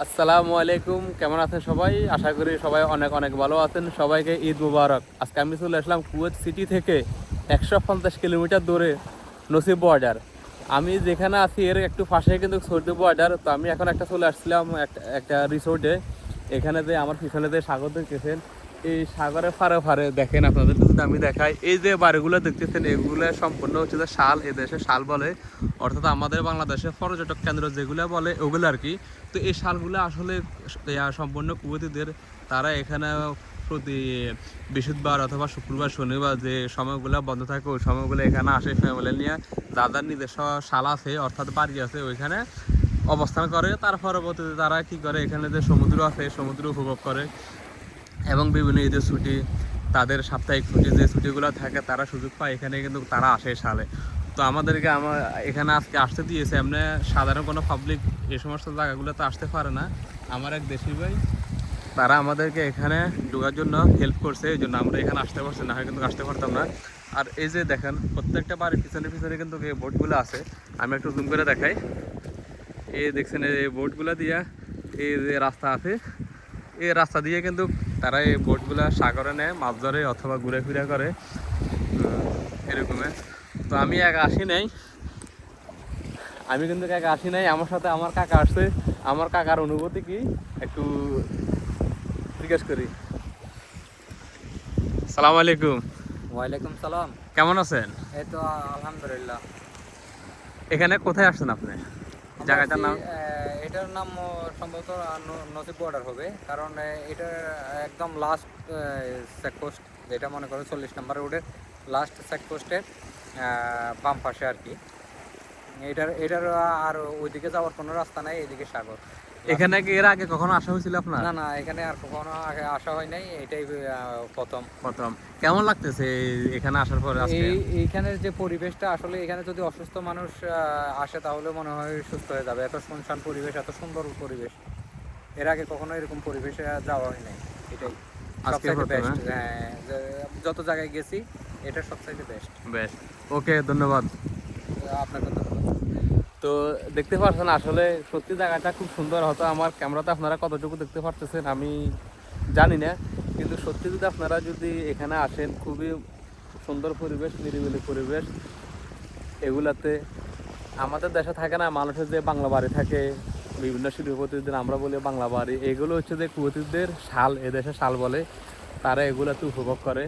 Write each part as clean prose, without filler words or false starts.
আসসালামু আলাইকুম, কেমন আছেন সবাই? আশা করি সবাই অনেক অনেক ভালো আছেন। সবাইকে ঈদ মুবারক। আজকে আমি চলে আসলাম কুয়েত সিটি থেকে 150 কিলোমিটার দূরে নসিব বর্ডার। আমি যেখানে আছি এর একটু পাশে কিন্তু সৌদি বর্ডার। তো আমি এখন চলে আসছিলাম একটা রিসোর্টে। এখানে যে আমার পিছনে যে সাগর দেখতেছেন, এই সাগরের ফারে ফারে দেখেন, আপনাদের যদি আমি দেখাই, এই যে বাড়িগুলো দেখতেছেন এগুলো সম্পূর্ণ হচ্ছে যে শাল, এদেশে শাল বলে, অর্থাৎ আমাদের বাংলাদেশে পর্যটক কেন্দ্র যেগুলো বলে ওগুলো আর কি। তো এই শালগুলো আসলে সম্পূর্ণ কুয়েতিদের। তারা এখানে প্রতি বৃহস্পতিবার অথবা শুক্রবার শনিবার যে সময়গুলো বন্ধ থাকে ওই সময়গুলো এখানে আসে ফ্যামিলি নিয়ে, যাদের নিজস্ব শাল আছে অর্থাৎ বাড়ি আছে ওইখানে অবস্থান করে। তার পরবর্তীতে তারা কি করে, এখানে যে সমুদ্র আছে সমুদ্র উপভোগ করে এবং বিভিন্ন ঈদের ছুটি, তাদের সাপ্তাহিক ছুটি যে ছুটিগুলো থাকে তারা সুযোগ পায়, এখানে কিন্তু তারা আসে সালে। তো আমাদেরকে এখানে আজকে আসতে দিয়েছে। এমনি সাধারণ কোনো পাবলিক এই সমস্ত জায়গাগুলোতে আসতে পারে না। আমার এক দেশি ভাই, তারা আমাদেরকে এখানে ঢোকার জন্য হেল্প করছে, এই জন্য আমরা এখানে আসতে পারছি, না হয় কিন্তু আসতে পারতাম না। আর এই যে দেখেন প্রত্যেকটা বাড়ির পিছনে পিছনে কিন্তু এই বোটগুলো আছে। আমি একটু জুম করে দেখাই। এই দেখছেন এই বোটগুলো দিয়া এই যে রাস্তা আছে, এই রাস্তা দিয়ে কিন্তু তারা এই বোটগুলা সাগরে নেয়, মাছ ধরে অথবা ঘুরে ফিরে করে এরকমের। তো আমি একা আসি নাই, আমার সাথে আমার কাকা আসছে। আমার কাকার অনুভূতি কি একটু জিজ্ঞেস করি। সালাম আলাইকুম। ওয়ালাইকুম সালাম। কেমন আছেন? এই তো আলহামদুলিল্লাহ। এখানে কোথায় আসছেন আপনি? আমরা জায়গাটার আছি, নাম? এটার নাম সম্ভবত নসিব বর্ডার হবে, কারণ এটা একদম লাস্ট চেকপোস্ট, যেটা মনে করো 40 নম্বর রোডের লাস্ট চেকপোস্টের বাম পাশে আর কি। এটার আর ওইদিকে যাওয়ার কোনো রাস্তা নাই, এদিকে সাগর। এখানে কি এর আগে কখনো আসা হয়েছিল আপনার? না না, এখানে আর কখনো আগে আসা হয় নাই, এটাই প্রথম। প্রথম। কেমন লাগতেছে এখানে আসার পরে আজকে? এইখানের যে পরিবেশটা, আসলে এখানে যদি অসুস্থ মানুষ আসে তাহলে মনে হয় সুস্থ হয়ে যাবে। এত শুনশান পরিবেশ, এত সুন্দর পরিবেশ, এর আগে কখনো এরকম পরিবেশে যাওয়া হয় নাই। এটাই আজকে সবচাইতে প্রথম, বেস্ট। হ্যাঁ? হ্যাঁ, যত জায়গায় গেছি এটা সবচাইতে বেস্ট। বেশ, ওকে, ধন্যবাদ। আপনাকে ধন্যবাদ। তো দেখতে পাচ্ছেন আসলে সত্যি জায়গাটা খুব সুন্দর। হতো আমার ক্যামেরাতে আপনারা কতটুকু দেখতে পারতেছেন আমি জানি না, কিন্তু সত্যি যদি আপনারা যদি এখানে আসেন, খুবই সুন্দর পরিবেশ, নিরিবিলি পরিবেশ। এগুলাতে আমাদের দেশে থাকে না মানুষের যে বাংলা বাড়ি থাকে, বিভিন্ন শিল্পপতিদের আমরা বলি বাংলা বাড়ি, এগুলো হচ্ছে যে কুয়েতিদের শাল, এদেশে শাল বলে। তারা এগুলাতে উপভোগ করে।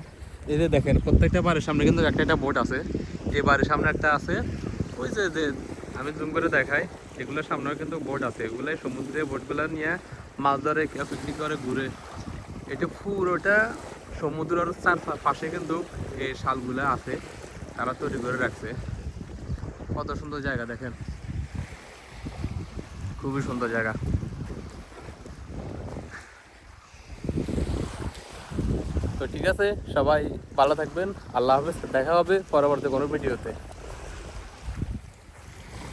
এই যে দেখেন প্রত্যেকটা বাড়ির সামনে কিন্তু একটা একটা বোট আছে। এই বাড়ির সামনে একটা আছে, ওই যে যে আমি জুম করে দেখাই, এগুলোর সামনেও কিন্তু বোট আছে। এগুলাই সমুদ্রে বোটগুলো নিয়ে মাছ ধরে, কেউ পিকনিক করে, ঘুরে। এটা পুরোটা সমুদ্রের চার পাশে কিন্তু এই শালগুলো আছে, তারা তৈরি করে রাখছে। কত সুন্দর জায়গা দেখেন, খুবই সুন্দর জায়গা। তো ঠিক আছে, সবাই ভালো থাকবেন। আল্লাহ হাফেজ, দেখা হবে পরবর্তী কোনো ভিডিওতে।